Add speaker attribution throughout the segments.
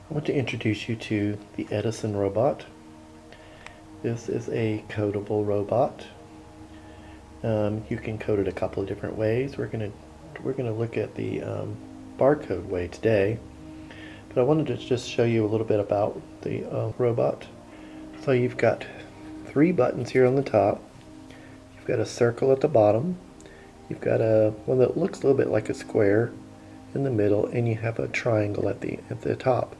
Speaker 1: I want to introduce you to the Edison robot. This is a codable robot. You can code it a couple of different ways. We're gonna look at the barcode way today, but I wanted to just show you a little bit about the robot. So you've got 3 buttons here on the top. You've got a circle at the bottom. You've got one that looks a little bit like a square in the middle, and you have a triangle at the top.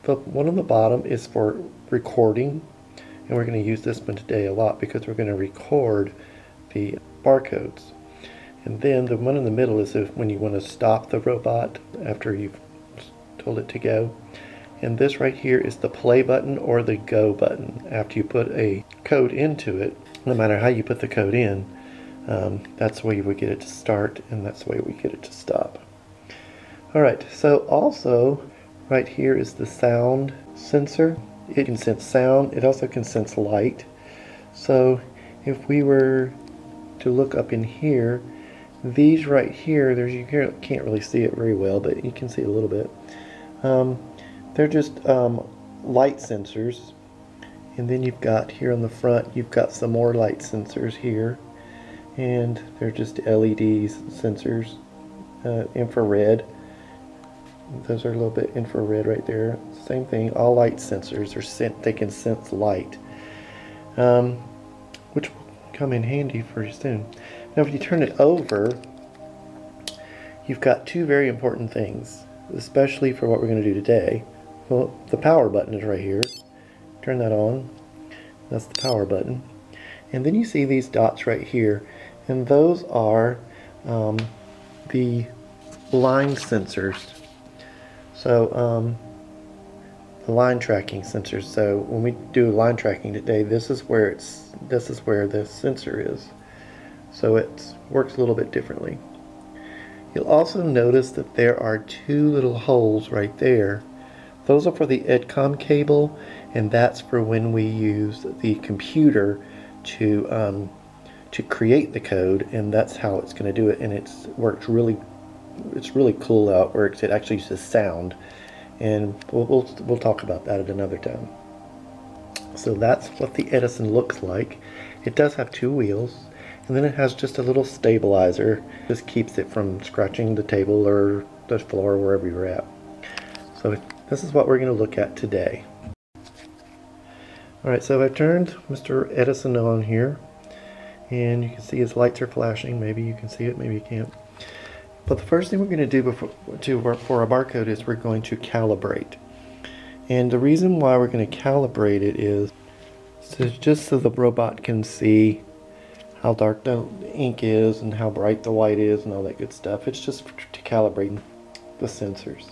Speaker 1: The one on the bottom is for recording, and we're going to use this one today a lot because we're going to record the barcodes. And then the one in the middle is when you want to stop the robot after you've told it to go. And this right here is the play button or the go button. After you put a code into it, no matter how you put the code in, that's the way we get it to start, and that's the way we get it to stop. Alright, so also right here is the sound sensor. It can sense sound. It also can sense light. So if we were to look up in here, these right here, you can't really see it very well, but you can see a little bit. They're just light sensors. And then you've got here on the front, you've got some more light sensors here. And they're just LED sensors, infrared. Those are a little bit infrared right there. Same thing, all light sensors they can sense light, which will come in handy pretty soon. Now if you turn it over, you've got 2 very important things, especially for what we're going to do today. Well, the power button is right here. Turn that on. That's the power button. And then you see these dots right here, and those are the line sensors. So the line tracking sensors. So when we do line tracking today, this is where the sensor is. So it works a little bit differently. You'll also notice that there are 2 little holes right there. Those are for the EDCOM cable, and that's for when we use the computer to create the code, and that's how it's going to do it. And it's really cool how it works. It actually uses sound, and we'll talk about that at another time. So that's what the Edison looks like. It does have 2 wheels, and then it has just a little stabilizer. Just keeps it from scratching the table or the floor, wherever you're at. So this is what we're going to look at today. Alright, so I've turned Mr. Edison on here, and you can see his lights are flashing. Maybe you can see it, maybe you can't. But the first thing we're going to do for a barcode is we're going to calibrate. And the reason why we're going to calibrate it is just so the robot can see how dark the ink is and how bright the white is and all that good stuff. It's just to calibrate the sensors.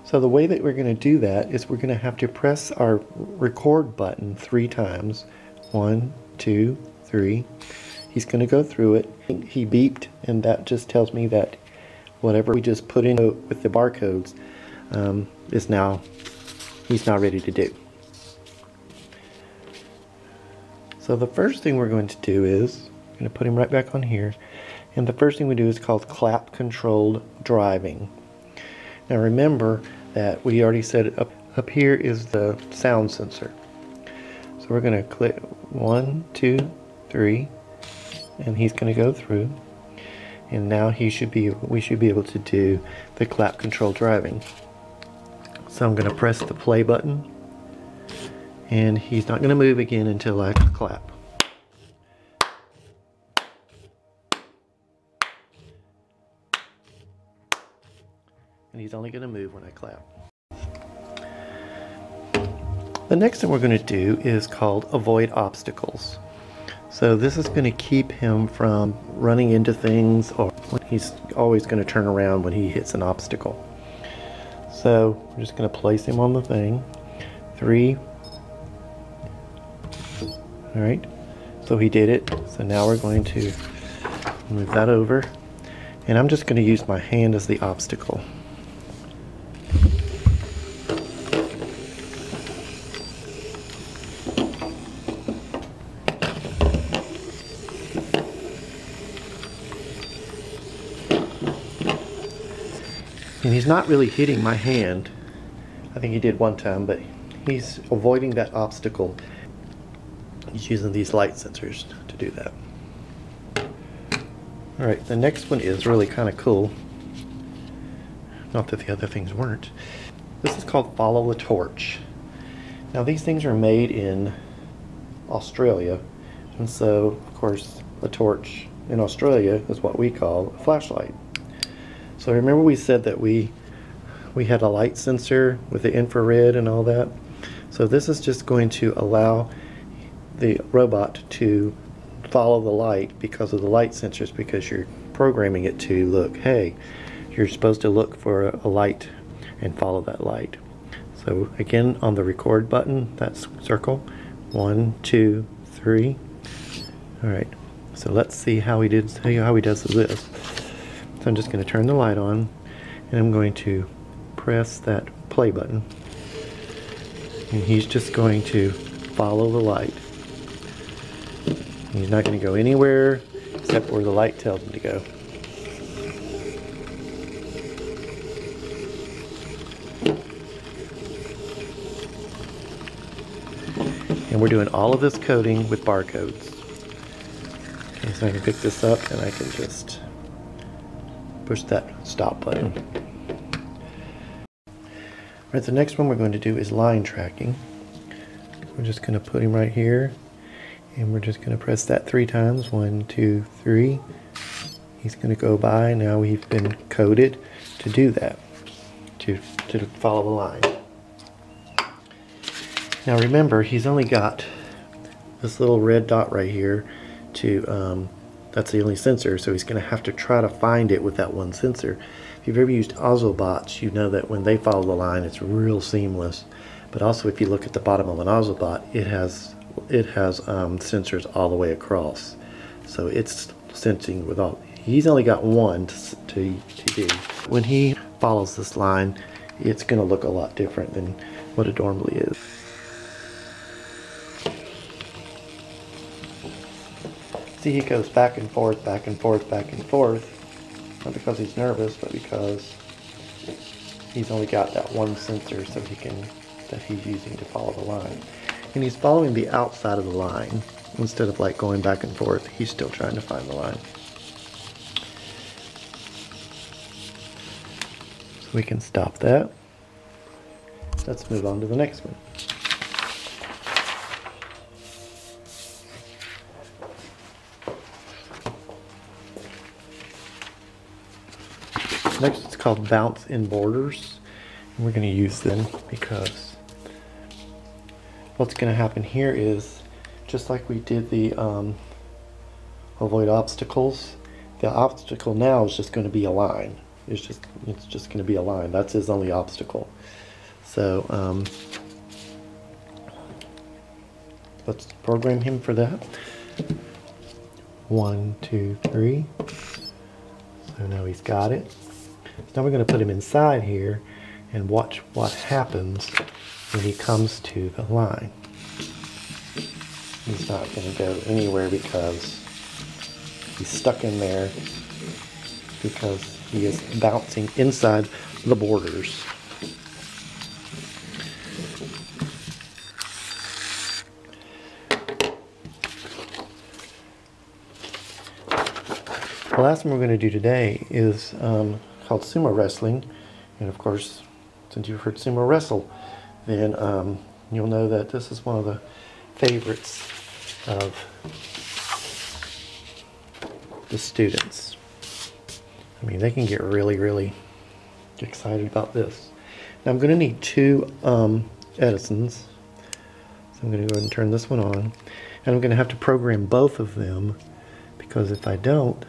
Speaker 1: So the way that we're going to do that is we're going to have to press our record button 3 times. 1, 2, 3. He's going to go through it. He beeped, and that just tells me that whatever we just put in with the barcodes he's now ready to do. So the first thing we're going to do is I'm going to put him right back on here, and the first thing we do is called clap controlled driving. Now remember that we already said up here is the sound sensor. So we're going to click 1, 2, 3, and he's going to go through. And now we should be able to do the clap control driving. So I'm going to press the play button, and he's not going to move again until I clap. And he's only going to move when I clap. The next thing we're going to do is called avoid obstacles. So this is going to keep him from running into things, or he's always going to turn around when he hits an obstacle. So we're just going to place him on the thing. 3. Alright, so he did it. So now we're going to move that over, and I'm just going to use my hand as the obstacle. And he's not really hitting my hand. I think he did one time, but he's avoiding that obstacle. He's using these light sensors to do that. Alright, the next one is really kind of cool. Not that the other things weren't. This is called Follow the Torch. Now these things are made in Australia, and so of course a torch in Australia is what we call a flashlight. So remember we said that we had a light sensor with the infrared and all that. So this is just going to allow the robot to follow the light because of the light sensors, because you're programming it to look, hey, you're supposed to look for a light and follow that light. So again, on the record button, that's circle 1, 2, 3. All right, so let's see how he does this. So I'm just going to turn the light on, and I'm going to press that play button, and he's just going to follow the light. He's not going to go anywhere except where the light tells him to go. And we're doing all of this coding with barcodes. Okay, so I can pick this up and I can just push that stop button. Alright, the next one we're going to do is line tracking. We're just going to put him right here, and we're just going to press that 3 times. 1, 2, 3. He's going to go by. Now we've been coded to do that, to follow the line. Now remember, he's only got this little red dot right here to, that's the only sensor, so he's going to have to try to find it with that one sensor. If you've ever used Ozzobots, you know that when they follow the line, it's real seamless. But also, if you look at the bottom of an Ozzobot, it has sensors all the way across. So it's sensing with all. He's only got one to do. When he follows this line, it's going to look a lot different than what it normally is. See, he goes back and forth, back and forth, back and forth. Not because he's nervous, but because he's only got that one sensor that he's using to follow the line. And he's following the outside of the line. Instead of like going back and forth, he's still trying to find the line. So we can stop that. Let's move on to the next one. Next, it's called Bounce in Borders. And we're going to use them because what's going to happen here is, just like we did the avoid obstacles, the obstacle now is just going to be a line. It's just going to be a line. That's his only obstacle. So let's program him for that. 1, 2, 3. So now he's got it. So now we're going to put him inside here and watch what happens when he comes to the line. He's not going to go anywhere because he's stuck in there, because he is bouncing inside the borders. The last one we're going to do today is called sumo wrestling, and of course, since you've heard sumo wrestle, then you'll know that this is one of the favorites of the students. I mean, they can get really excited about this. Now I'm going to need 2 Edisons, so I'm going to go ahead and turn this one on, and I'm going to have to program both of them, because if I don't,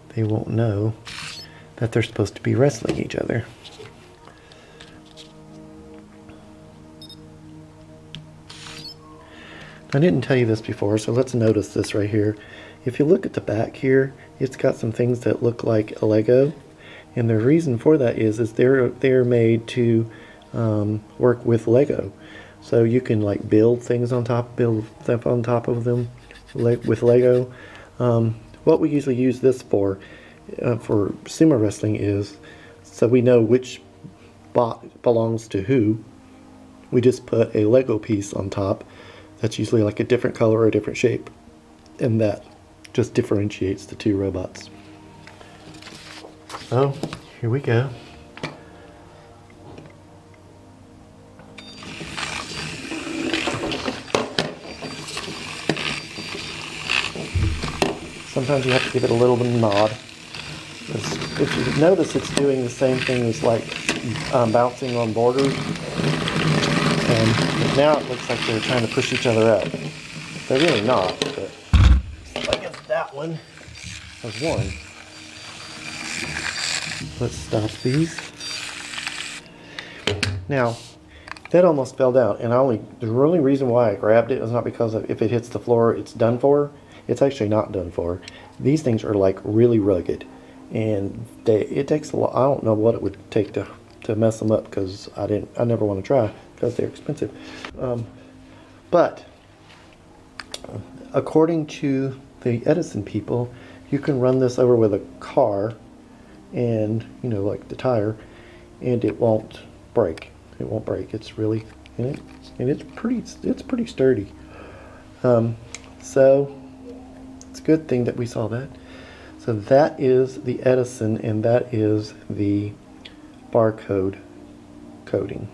Speaker 1: they won't know that they're supposed to be wrestling each other. I didn't tell you this before, so let's notice this right here. If you look at the back here, it's got some things that look like a Lego, and the reason for that is they're made to work with Lego. So you can like build stuff on top of them with Lego. What we usually use this for sumo wrestling is so we know which bot belongs to who, we just put a Lego piece on top that's usually like a different color or a different shape, and that just differentiates the two robots. So here we go. Sometimes you have to give it a little bit of a nod. If you notice, it's doing the same thing as like bouncing on borders. And now it looks like they're trying to push each other out. They're really not, but I guess that one has won. Let's stop these. Now, that almost fell down, and the only reason why I grabbed it is not because if it hits the floor, it's done for. It's actually not done for. These things are like really rugged, and it takes a lot. I don't know what it would take to mess them up, because I never want to try because they're expensive. But according to the Edison people, you can run this over with a car, and like the tire, and it won't break. It won't break. It's really and it's pretty sturdy. So it's a good thing that we saw that. So that is the Edison, and that is the barcode coding.